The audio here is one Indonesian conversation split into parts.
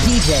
DJ.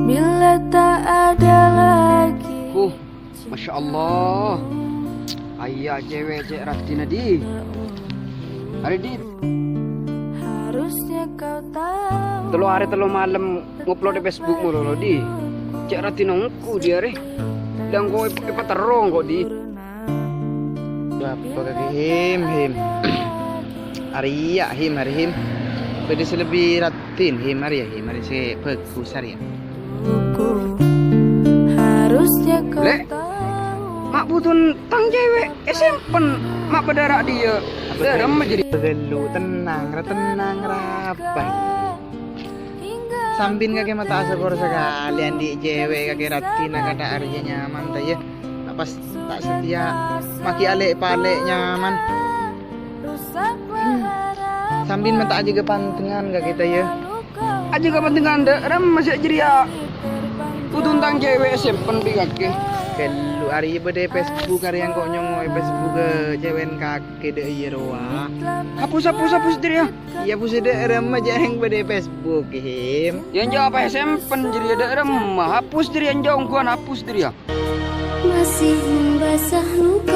Bila tak ada lagi. Masya Allah. Ayah cewek cek Ratina di. Hari di. Harusnya kau tahu. Telu hari telu malam ngupload di Facebook mulu lo di. Cek Ratina ngku dia re. Dan gue pakai terong kok di. Apa kaki him. Hari ya him. Beda selebih ratin him hari se pekus hari ya. Harusnya kau Lek. tahu. Mak butuh tang cewek SMP mak berdarah dia. Dalam jadi Gelu tenang rapai. Sambin kaki mata asagor sekalian di cewek kaki ratina kada arja nyaman ta ya. Pas tak setia maki alek palek nyaman. Sambin mata aja kepantengan kaki kita ya. aja kepentingan ram masih jadi ya. Butuh tang cewek SMP bigat ke. Gelu hari bede Facebook hari yang kok nyongoi Facebook ke cewek kaki de iya roa. Hapus diri ya. Iya pusing de rem aja yang bede Facebook him. Yang jawab SMP jadi ada ram hapus diri yang jauh gua hapus diri ya. Masih membasah luka.